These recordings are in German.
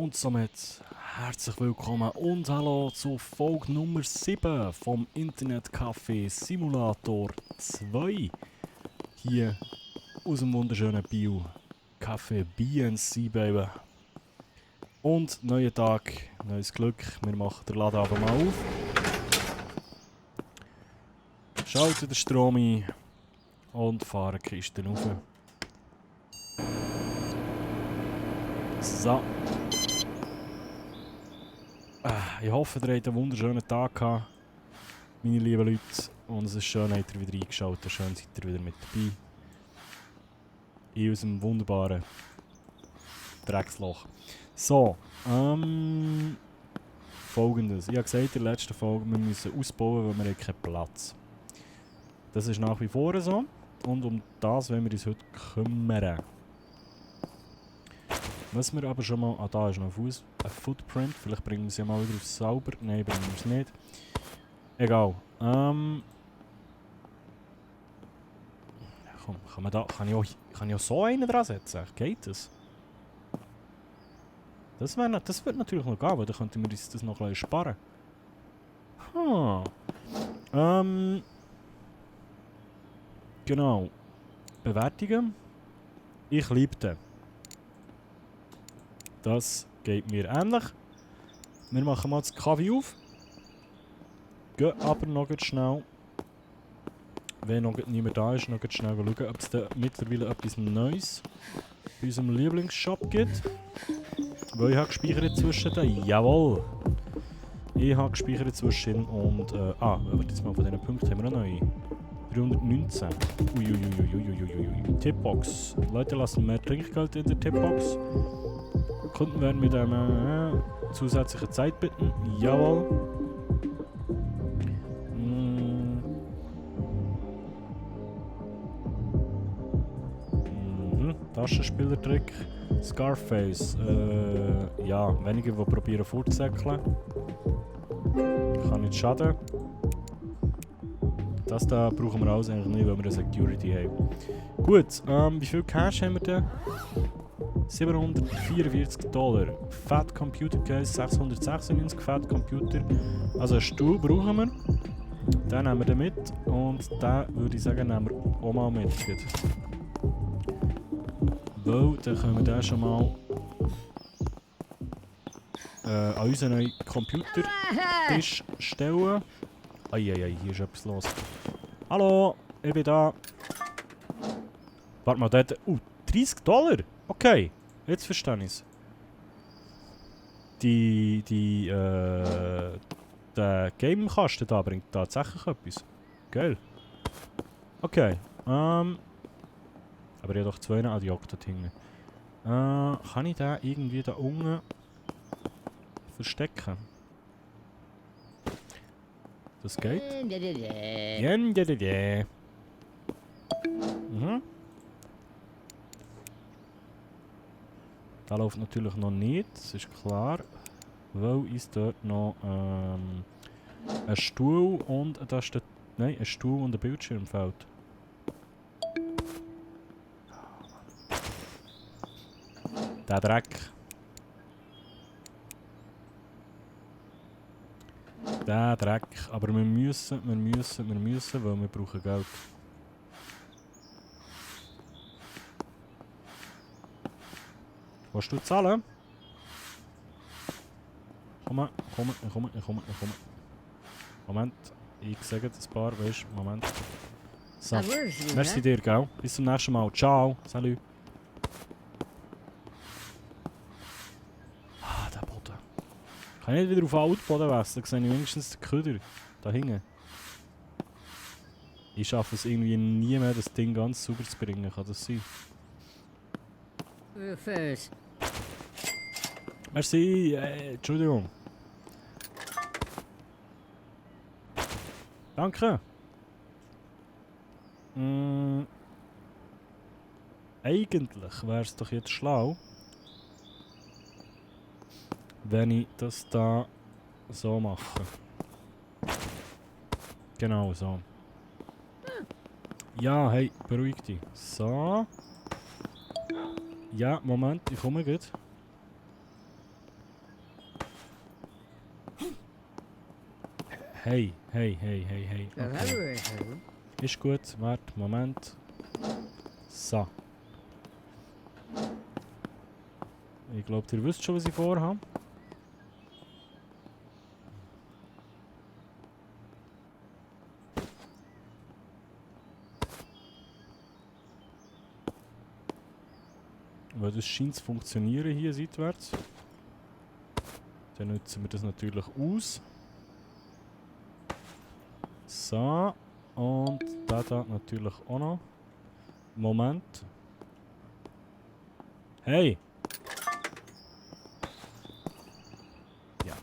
Und somit herzlich willkommen und hallo zu Folge Nummer 7 vom Internetcafé Simulator 2. Hier aus dem wunderschönen Bio. Café BNC, Baby. Und neuer Tag, neues Glück. Wir machen den Laden aber mal auf. Schalten den Strom ein und fahren die Kisten rauf. So. Ich hoffe, ihr habt einen wunderschönen Tag gehabt, meine lieben Leute. Und es ist schön, habt ihr wieder eingeschaltet. Schön, seid ihr wieder mit dabei. In unserem wunderbaren Drecksloch. So, Folgendes. Ich habe gesagt in der letzten Folge, wir müssen ausbauen, weil wir haben keinen Platz. Das ist nach wie vor so. Und um das wollen wir uns heute kümmern. Was wir aber schon mal... Ah, da ist noch ein Footprint. Vielleicht bringen wir es ja mal wieder auf sauber. Nein, bringen wir es nicht. Egal. Komm, kann man da... Kann ich auch so einen dran setzen? Geht das? Das wird natürlich noch gehen, weil dann könnten wir uns das noch ein bisschen sparen. Genau. Bewertungen. Ich liebe den. Das geht mir ähnlich. Wir machen mal das Kaffee auf. Gehen aber noch schnell, wenn noch niemand da ist, noch schnell schauen, ob es da mittlerweile etwas Neues bei unserem Lieblingsshop gibt. Weil ich habe gespeichert zwischen den. Jawohl! Ich habe gespeichert zwischen und. Warte jetzt mal, von diesen Punkten haben wir noch neue. 319. Uiuiuiuiuiui. Tipbox. Leute lassen mehr Trinkgeld in der Tipbox. Kunden werden mit einer zusätzlichen Zeit bitten. Jawohl. Taschenspielertrick. Scarface. Ja, wenige, die probieren vorzusäckeln. Kann nicht schaden. Das da brauchen wir alles eigentlich nicht, weil wir eine Security haben. Gut, wie viel Cash haben wir denn? $744. Fat Computer Case 696. Fat Computer. Also einen Stuhl brauchen wir. Den nehmen wir dann mit. Und den würde ich sagen, nehmen wir auch mal mit. Weil, dann können wir den schon mal an unseren neuen Computertisch stellen. Eieiei, hier ist etwas los. Hallo, ich bin da. Warte mal, dort. $30? Okay, jetzt verstehe ich es. Der Game-Kasten da bringt tatsächlich etwas. Geil. Okay, aber ich habe doch zwei Adiok dort hinten. Kann ich den irgendwie da unten verstecken? Das geht. Mhm. Da läuft natürlich noch nicht, das ist klar. Weil ist dort noch ein Stuhl und da steht. Nein, ein Stuhl und ein Bildschirm fehlt. Der Dreck. Der Dreck. Aber wir müssen, weil wir brauchen Geld. Willst du zahlen? Komm. Moment, ich sage das paar, weißt du, Moment. So, merci dir, gell? Bis zum nächsten Mal. Ciao, salut. Der Boden. Kann ich nicht wieder auf den Altboden wechseln? Dann sehe ich wenigstens den Köder. Da hinten. Ich schaffe es irgendwie nie mehr, das Ding ganz sauber zu bringen. Kann das sein? Merci, Entschuldigung. Danke. Eigentlich wäre es doch jetzt schlau, wenn ich das da so mache. Genau so. Ja, hey, beruhig dich. So. Ja, Moment, ich komme gut. Hey. Okay. Ist gut, warte, Moment. So. Ich glaube, ihr wisst schon, was ich vorhabe. Weil das scheint zu funktionieren hier seitwärts. Dann nutzen wir das natürlich aus. So. Und da natürlich auch noch. Moment. Hey! Ja.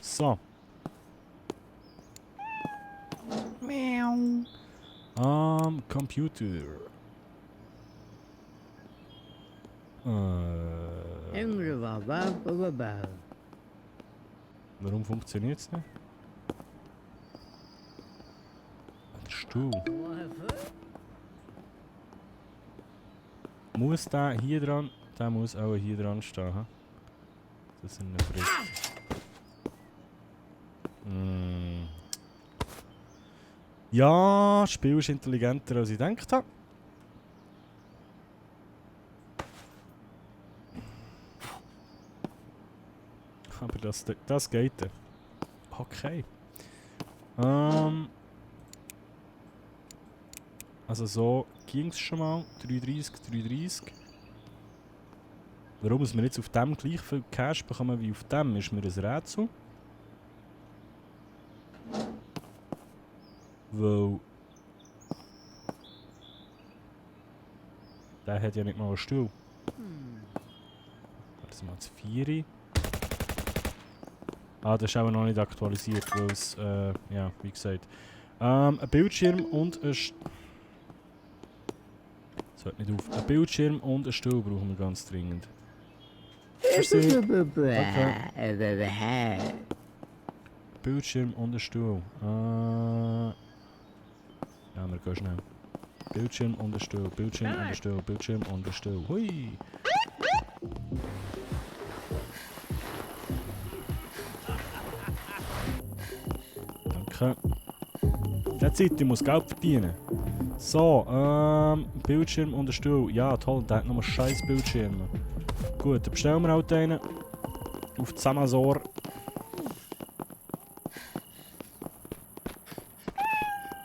So. Meow. Computer. Warum funktioniert es nicht? Der Stuhl. Muss der hier dran? Der muss auch hier dran stehen. He? Das sind nicht richtig. Ja, das Spiel ist intelligenter als ich gedacht habe. Aber das geht dann. Okay. Also so ging es schon mal. 330. Warum wir jetzt auf dem gleich viel Cash bekommen wie auf dem, ist mir ein Rätsel. Weil... Der hat ja nicht mal einen Stuhl. Warte mal, das 4. Ah, das ist auch noch nicht aktualisiert, weil es, ja, wie gesagt. Ein Bildschirm und ein... Das hört nicht auf. Ein Bildschirm und ein Stuhl brauchen wir ganz dringend. Okay. Bildschirm und ein Stuhl. Ja, wir gehen schnell. Bildschirm und ein Stuhl, Bildschirm und ein Stuhl, Bildschirm und ein Stuhl. Hui! Danke. Der Zeit, ich muss Geld verdienen. So, Bildschirm und ein Stuhl. Ja, toll, der hat noch einen scheiß Bildschirm. Gut, dann bestellen wir halt einen. Auf Zamazor.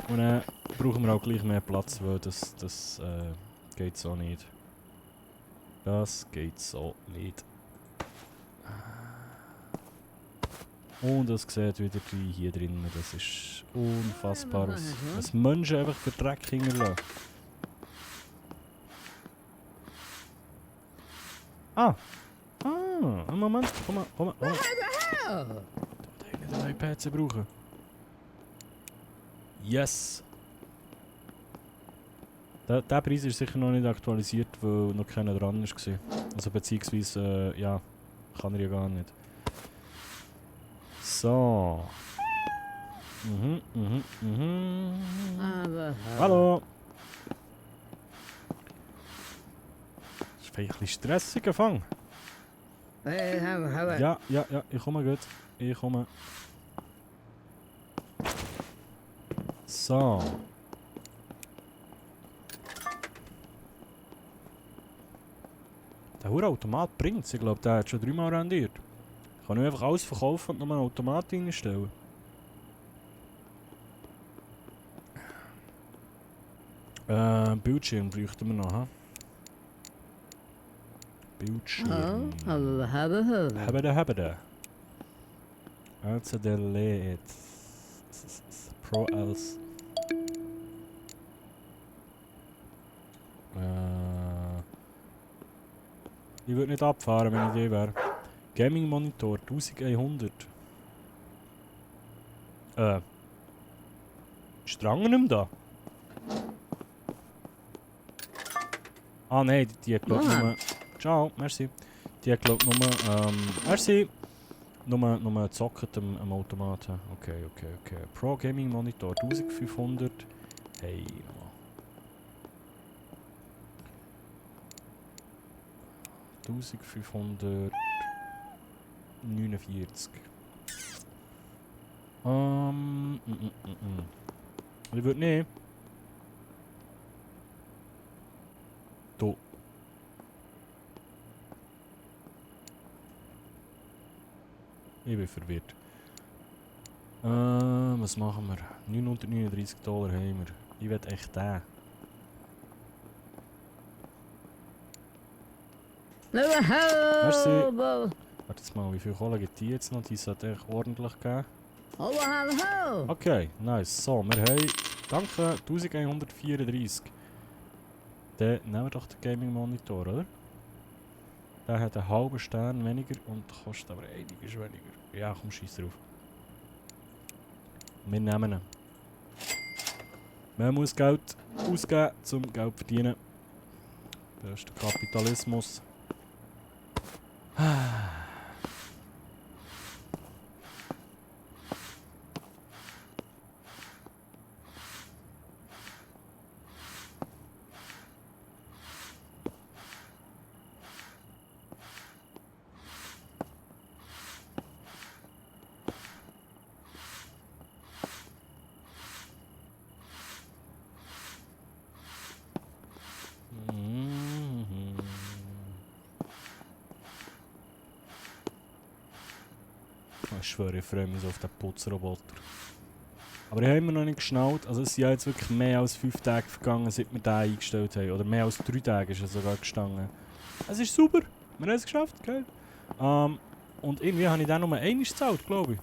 Und dann brauchen wir auch gleich mehr Platz, weil das geht so nicht. Das geht so nicht. Und das sieht wieder hier drinnen. Das ist unfassbar, was Menschen einfach für Dreck hinterlassen. Einen Moment, komm mal. Da muss ich nicht einen neuen PC brauchen. Yes! Der Preis ist sicher noch nicht aktualisiert, weil noch keiner dran war. Also beziehungsweise, ja, kann er ja gar nicht. So. Hallo! Das ist vielleicht ein bisschen stressiger Fang. Ja, ich komme gut. Ich komme. So. Der Automat bringt es. Ich glaube, der hat schon 3-mal rendiert. Kann ich einfach alles verkaufen und nochmal einen Automat reinstellen? Bildschirm bräuchten wir noch, ha? Bildschirm. Habada. Also der lädt. Pro als. Ich würde nicht abfahren, wenn ich die wäre. Gaming Monitor 1100. Ist der andere nicht mehr da? Ah nein, die hat glaube nur... Ciao, merci. Die hat glaube nur... merci. Nur zocken am Automaten. Okay. Pro Gaming Monitor 1500. Hey, nochmal. 1549. Ich würde nicht. Du. Ich bin verwirrt. Was machen wir? 939 $ haben wir. Ich will echt den. Merci. Warte jetzt mal, wie viel Kohle gibt die jetzt noch? Die sollte echt ordentlich geben. Okay, nice. So, wir haben... Danke, 1134. Dann nehmen wir doch den Gaming Monitor, oder? Der hat einen halben Stern weniger und kostet aber einiges weniger. Ja, komm, scheiß drauf. Wir nehmen ihn. Man muss Geld ausgeben, um Geld zu verdienen. Das ist der Kapitalismus. Ich schwöre, ich freue mich so auf den Putzroboter. Aber ich habe immer noch nicht geschnallt. Also es sind ja jetzt wirklich mehr als 5 Tage vergangen, seit wir den eingestellt haben. Oder mehr als 3 Tage ist er sogar gestanden. Es ist super. Wir haben es geschafft, geil. Und irgendwie habe ich den nur einmal gezahlt, glaube ich.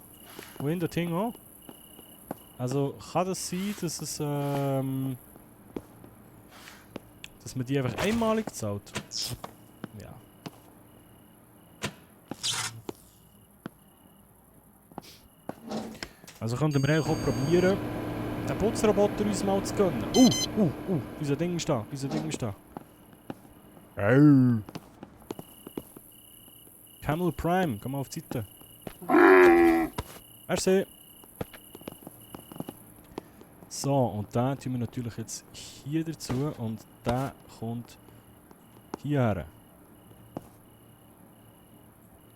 Und in der Ding auch. Also kann das sein, dass es dass man die einfach einmalig zahlt? Ja. Also könnten wir eigentlich auch probieren, den Putzroboter uns mal zu gönnen. Unser Ding ist da, unser Ding ist da. Camel Prime, komm mal auf die Seite. Merci. So, und den tun wir natürlich jetzt hier dazu und der kommt hierher.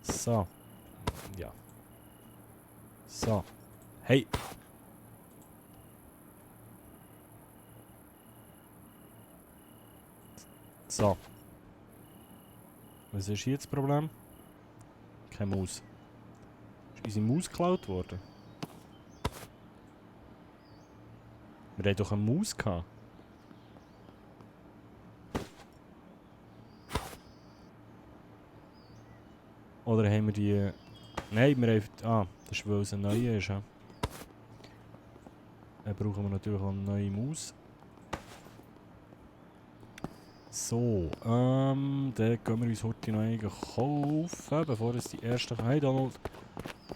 So. Ja. So. Hey. So. Was ist hier das Problem? Keine Maus. Ist unsere Maus geklaut worden? Wir hatten doch eine Maus gehabt. Oder haben wir die... Nein, wir haben... Ah, das ist, weil es eine neue ist. Ja. Dann brauchen wir natürlich auch eine neue Maus. So, dann gehen wir uns heute noch eine kaufen, bevor es die ersten... Hey Donald,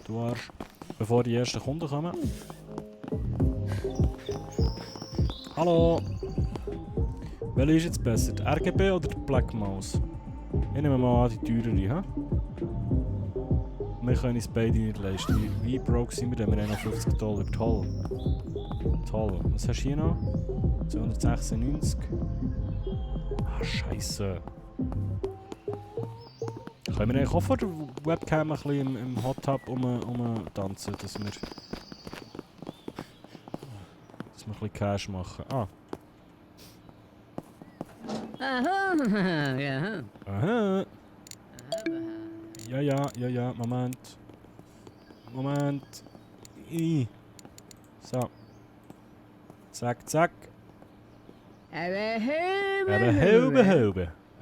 du Arsch. Bevor die ersten Kunden kommen. Hallo. Welche ist jetzt besser, die RGB oder die Black Mouse? Ich nehme mal an, die teurere, hä? Wir können uns beide nicht leisten. Wie broke sind wir denn? Wir haben noch 50 $. Toll. Toll. Was hast du hier noch? 296. Ah, Scheiße. Können wir eigentlich auch vor der Webcam ein bisschen im Hot Tub tanzen, dass wir ein bisschen Cash machen? Ah. Aha. Ja, Moment. So. Zack. Aber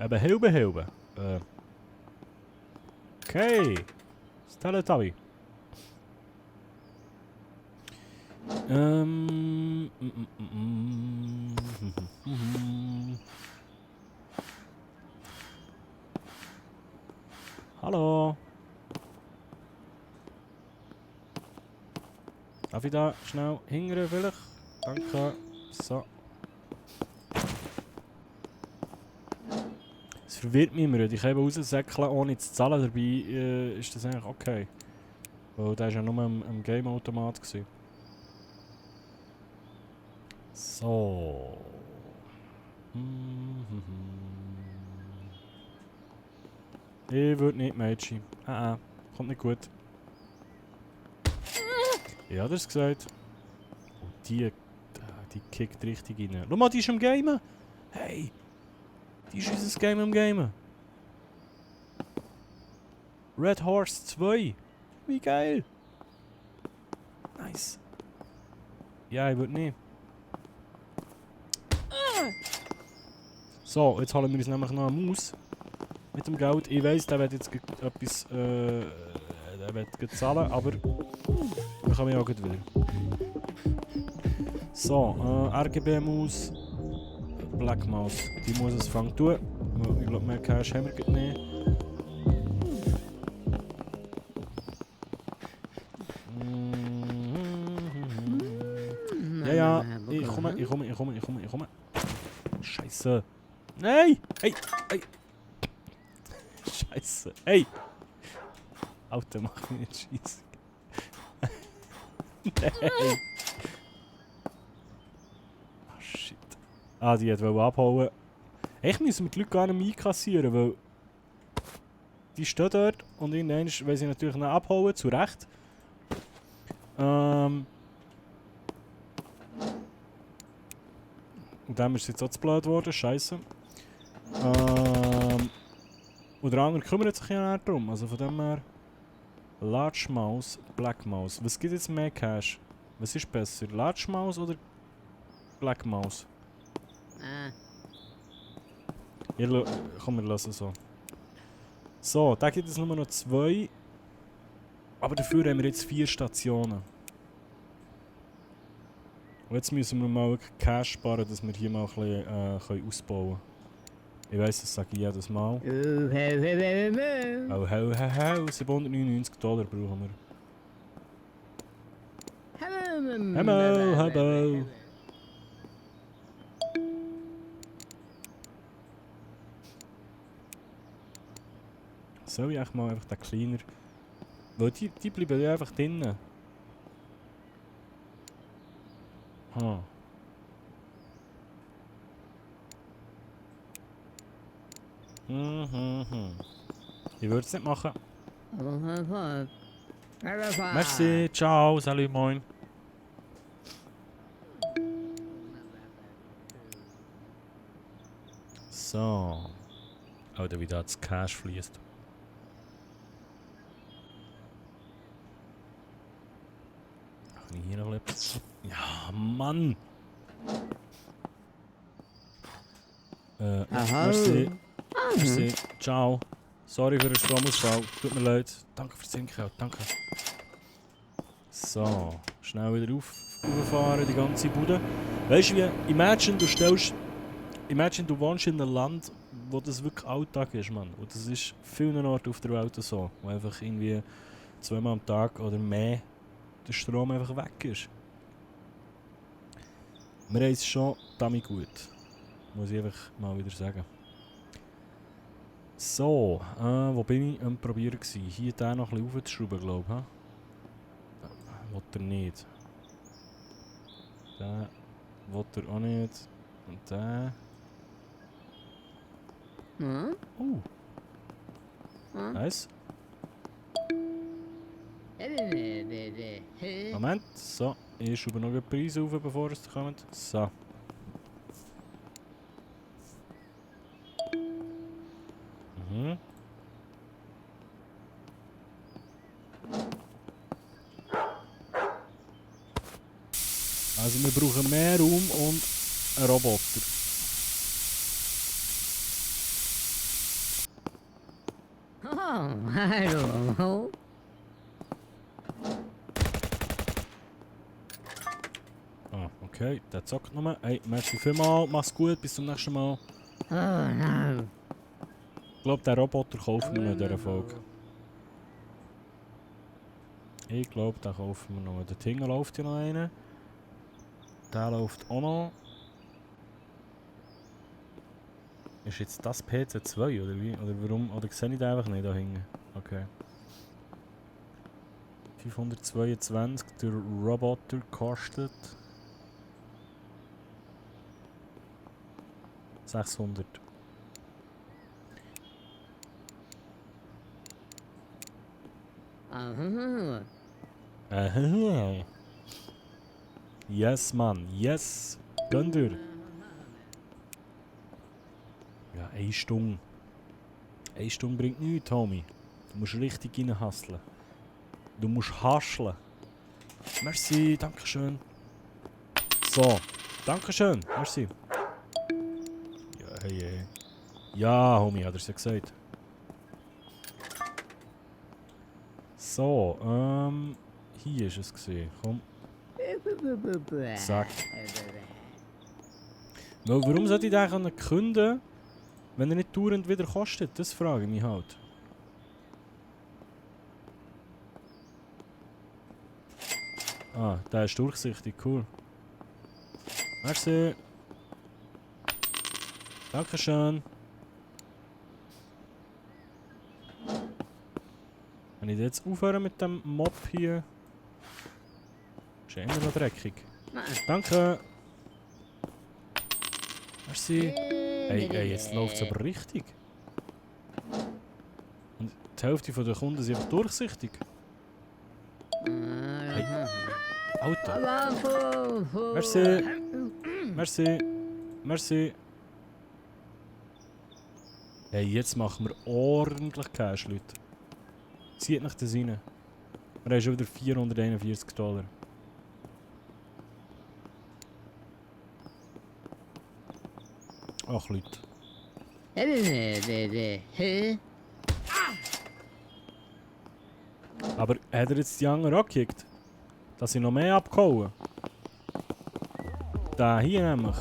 Hilbe. Okay. Teletubby. Hallo. Darf ich da schnell hingern vielleicht? Danke. So. Es verwirrt mich immer. Ich kann eben raussäckeln ohne zu zahlen. Dabei ist das eigentlich okay. Weil der war ja nur am Game-Automat. So. Ich würde nicht, Mädchen. Kommt nicht gut. Ich hab das gesagt. Und die kickt richtig rein. Schau mal, die ist am Gamen. Hey! Die ist unser Game am Gamen. Red Horse 2. Wie geil. Nice. Ja, ich würde nicht. So, jetzt holen wir uns nämlich noch eine Maus. Mit dem Geld. Ich weiss, der wird jetzt etwas der wird zahlen, aber wir kommen ja auch gut wieder. So, RGB-Maus. Black Maus. Die muss es fangen tun. Ich glaube, mehr Cash haben wir gerade nicht. Ja, ich komme. Scheiße. Nein! Hey! Scheiße. Hey! Alter, mach mich nicht scheiße. Nein! Ah, shit. Die hat abhauen. Ich müssen wir die Leute gar nicht mehr einkassieren, weil die stehen dort und irgendwann will sie natürlich noch abhauen, zu Recht. Und dem ist es jetzt auch zu blöd geworden, scheiße. Und der andere kümmert sich ja nicht darum, also von dem her... Large Mouse, Black Mouse. Was gibt jetzt mehr Cash? Was ist besser? Large Mouse oder Black Mouse? Komm, wir lassen so. So, da gibt es nur noch 2. Aber dafür haben wir jetzt 4 Stationen. Und jetzt müssen wir mal wirklich Cash sparen, dass wir hier mal ein bisschen ausbauen können. Ich weiss, das sage ich jedes Mal. Oh, 799 $ brauchen wir. Hello. Soll ich echt mal einfach den kleiner... Weil die bleiben ja einfach drinnen. Ich würde es nicht machen. Merci, ciao, salut, moin. So. Oder wie da das Cash fließt. Kann ich hier noch etwas? Ja, Mann! Merci. Merci. Ciao. Sorry für den Stromausfall. Tut mir leid. Danke fürs Hinkommen. Danke. So. Schnell wieder rauffahren, die ganze Bude. Weißt du wie? Imagine, du wohnst in einem Land, wo das wirklich Alltag ist, Mann. Und das ist vielen Orten auf der Welt so. Wo einfach irgendwie 2-mal am Tag oder mehr der Strom einfach weg ist. Wir haben es schon damit gut. Muss ich einfach mal wieder sagen. So, wo bin ich am Probieren gewesen? Hier den noch ein bisschen aufzuschrauben, glaube ich. Will er nicht. Den will er auch nicht. Und den. Nice. Moment, so. Ich schraube noch den Preis auf, bevor es kommt. So. Also wir brauchen mehr Raum und einen Roboter. Hallo. Okay, der zockt nochmal. Hey, merci vielmals, mach's gut, bis zum nächsten Mal. Ich glaube, den Roboter kaufen wir noch in dieser Folge. Ich glaube, den kaufen wir noch. Der Tingle läuft ja noch einer. Der läuft auch noch. Ist jetzt das PC2 oder wie? Oder warum? Oder sehe ich den einfach nicht da hinten? Okay. 522, der Roboter kostet 600. Yes, Mann. Yes. Gönn dir. Ja, 1 Stunde. 1 Stunde bringt nichts, Tommy. Du musst richtig reinhasseln. Du musst hascheln. Merci, dankeschön. So, dankeschön. Merci. Ja, hey. Ja, Homie, hat er es ja gesagt. So, hier ist es gesehen. Komm, zack. Warum sollte ich den eigentlich künden, wenn er nicht dauernd wieder kostet? Das frage ich mich halt. Ah, der ist durchsichtig, cool. Merci. Dankeschön. Wenn ich jetzt aufhören mit dem Mob hier. Ist ja immer noch dreckig. Danke. Merci. Hey, jetzt läuft es aber richtig. Und die Hälfte der Kunden sind einfach durchsichtig. Hey. Alter. Merci. Merci. Merci. Hey, jetzt machen wir ordentlich Cash, Leute. Zieht nach das rein. Wir haben schon wieder $441. Ach, Leute. Aber hat er jetzt die anderen angekickt? Dass sie noch mehr abgehauen? Da hier nämlich.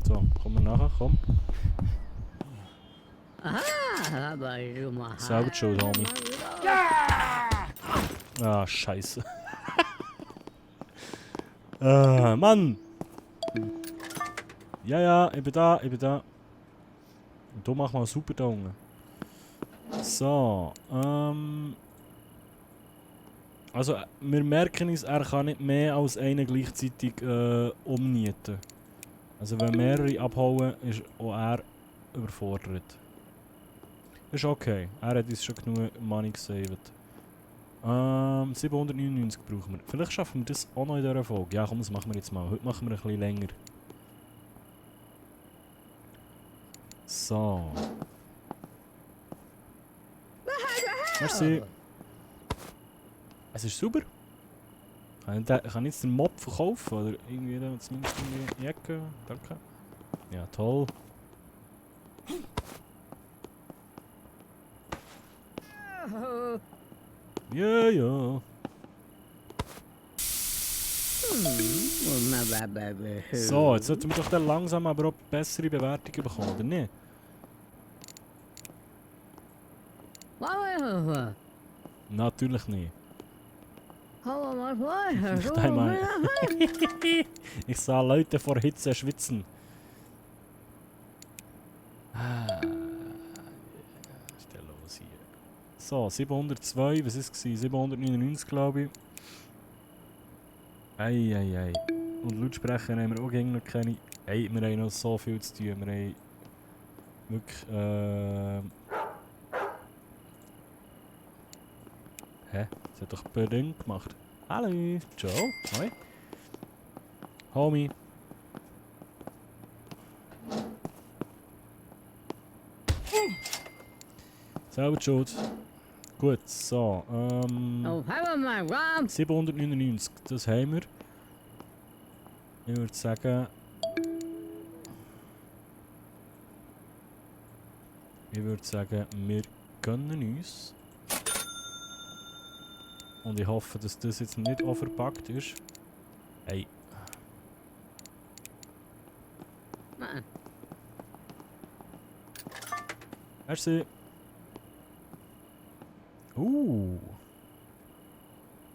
So, komm mal nachher, komm. Selber schuld, Homie. Ah, scheiße. Mann! Ja, ich bin da. Und da machen wir super da unten. So, also, wir merken uns, er kann nicht mehr als einen gleichzeitig umnieten. Also, wenn mehrere abhauen, ist auch er überfordert. Ist okay, er hat uns schon genug Money gesaved. 799 brauchen wir. Vielleicht schaffen wir das auch noch in dieser Folge. Ja, komm, das machen wir jetzt mal. Heute machen wir ein bisschen länger. So. Merci. Es ist super. Kann ich jetzt den Mob verkaufen? Oder irgendwie da zumindest in die Ecke? Danke. Ja, toll. Ja. So, jetzt sollten wir doch dann langsam aber auch bessere Bewertungen bekommen, oder nicht? Natürlich nicht. Ich sah Leute vor Hitze schwitzen. Was ist denn los hier? So, 702, was ist es? 799, glaube ich. Ei. Und Lautsprecher haben wir auch noch keine. Ey, wir haben noch so viel zu tun. Wir haben wirklich. Hä? Das hat doch Beding gemacht. Hallo, Joe. Hoi. Homie. Selber schuld. Gut, so. 799, das haben wir. Ich würde sagen. Wir gönnen uns. Und ich hoffe, dass das jetzt nicht auch verpackt ist. Hey. Merci.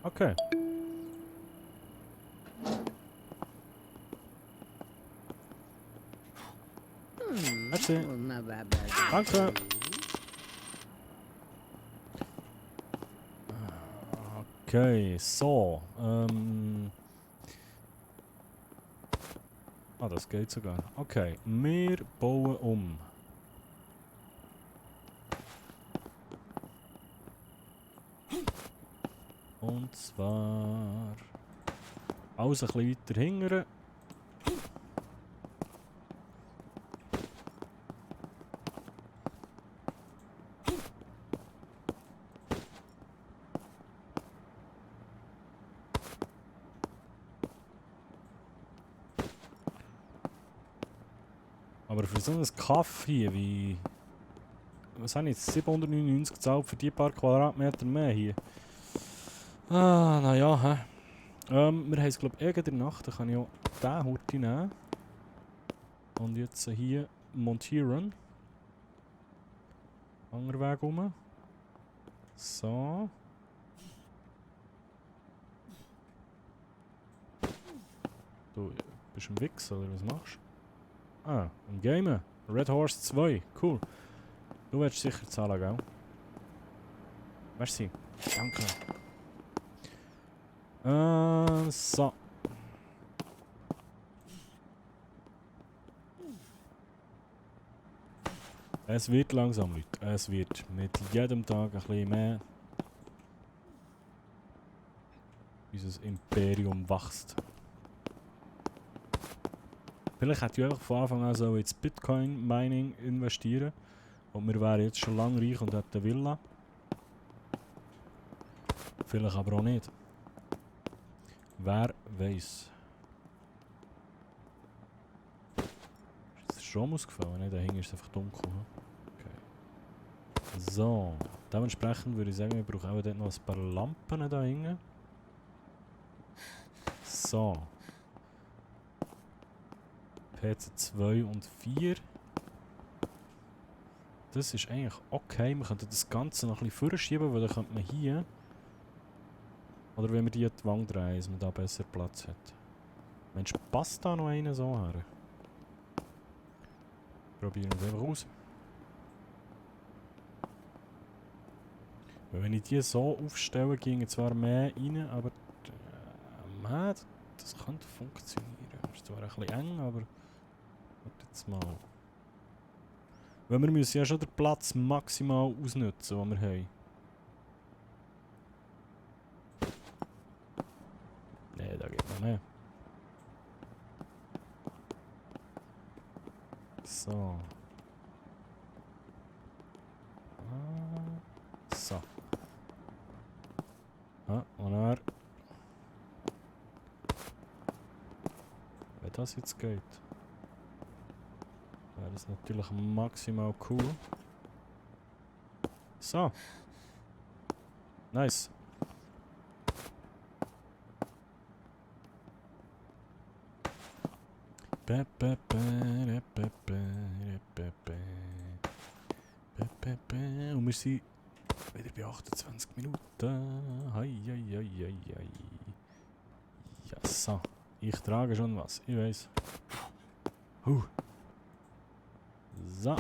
Okay. Merci. Danke. Okay, so. Das geht sogar. Okay, wir bauen um. Und zwar... Alles ein bisschen weiter hingern. Aber für so ein Kaff hier wie... Was habe ich jetzt? 799 gezahlt für die paar Quadratmeter mehr hier. Ah, naja, hä. Wir haben es glaube ich in der Nacht. Da kann ich auch diesen Hurti nehmen. Und jetzt hier montieren. Anderen Weg rum. So. Du bist im Wix oder was machst du? Ah, im Gamen. Red Horse 2. Cool. Du willst sicher zahlen, gell? Merci. Danke. So. Es wird langsam, Leute. Es wird mit jedem Tag ein bisschen mehr. Unser Imperium wächst. Vielleicht hätte ich einfach von Anfang an so ins Bitcoin-Mining investieren. Und wir wären jetzt schon lange reich und hätten eine Villa. Vielleicht aber auch nicht. Wer weiß. Ist jetzt der Strom ausgefallen? Ne, dahinter ist es einfach dunkel. Okay. So. Dementsprechend würde ich sagen, wir brauchen auch dort noch ein paar Lampen da hinten. So. PC 2 und 4. Das ist eigentlich okay. Wir könnten das Ganze noch ein bisschen vorschieben, weil dann könnte man hier... Oder wenn wir die Wand drehen, dass man da besser Platz hat. Mensch, passt da noch einer so her? Probieren wir es einfach aus. Weil wenn ich die so aufstelle, ginge zwar mehr rein, aber... das könnte funktionieren. Ist zwar ein bisschen eng, aber... Warte jetzt mal. Weil wir müssen ja schon den Platz maximal ausnutzen, den wir haben. Ne, da geht noch mehr. So. So. Ah, und dann... Wenn das jetzt geht... wäre das natürlich maximal cool. So. Nice. Und wir sind wieder bei 28 Minuten. Hei, hei, hei, hei, hei. Ja, so. Ich trage schon was, ich weiß. So.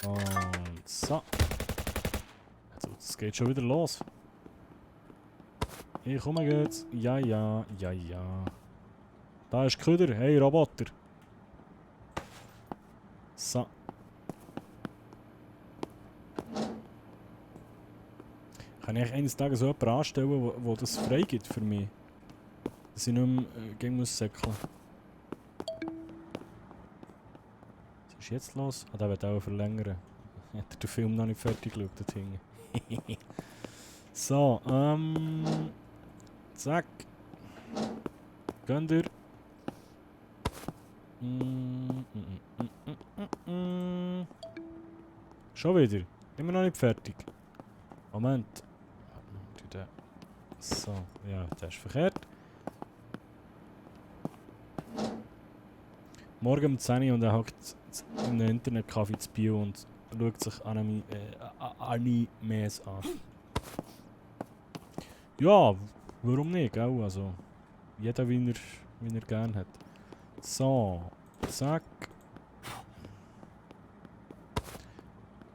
Und so. Also, es geht schon wieder los. Ich komme jetzt. Ja, ja, ja, ja. Da ist Köder. Hey, Roboter. So. Kann ich eines Tages so jemanden anstellen, wo das frei gibt für mich? Dass ich nicht mehr gegen muss säckeln. Was ist jetzt los? Ah, der wird auch verlängern. Hat den Film noch nicht fertig geschaut, dort hinten. So, zack. Gönnt ihr. Schon wieder. Immer noch nicht fertig. Moment. So, ja, das ist verkehrt. Morgen um 10 Uhr und er hockt in einem Internetcafé zu Bio und schaut sich Animes an. Ja, warum nicht, gell? Also, jeder wie er gern hat. So, zack.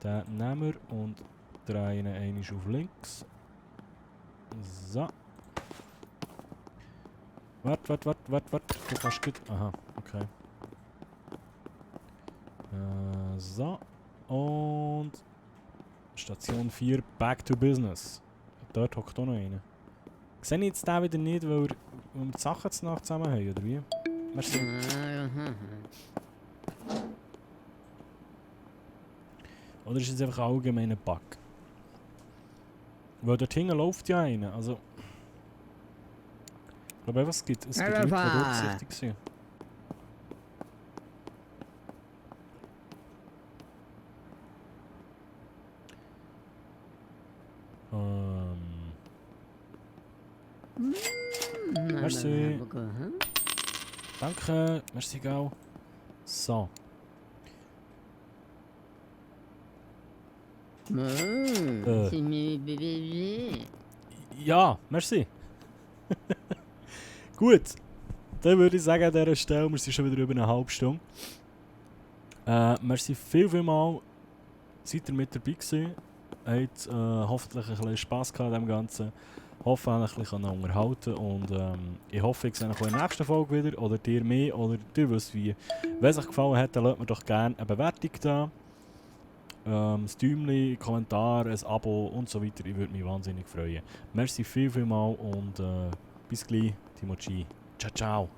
Den nehmen wir und drehen ihn einmal auf links. So. Warte. Du kannst gut. Aha, okay. So. Und Station 4, back to business. Dort hockt auch noch einer. Sehe ich jetzt den wieder nicht, weil wir die Sachen zu Nacht zusammen haben, oder wie? Merci. Oder ist es einfach allgemein ein Bug? Weil dort hinten läuft ja einer, also... Ich glaube einfach, es gibt Leute, die durchsichtig sind. Merci. Danke, merci Gau. So. Ja, merci. Gut. Dann würde ich sagen, an dieser Stelle, wir sind schon wieder über eine halbe Stunde. Merci vielmals, seid ihr mit dabei gewesen. Habt hoffentlich ein bisschen Spass gehabt an dem Ganzen. Hoffe, euch ein bisschen unterhalten und ich hoffe, ich sehe euch in der nächsten Folge wieder, oder dir mehr, oder dir wisst wie. Wenn es euch gefallen hat, dann lasst mir doch gerne eine Bewertung da. Ein Däumchen, ein Kommentar, ein Abo und so weiter. Ich würde mich wahnsinnig freuen. Merci vielmals und bis gleich, Timochi. Ciao, ciao.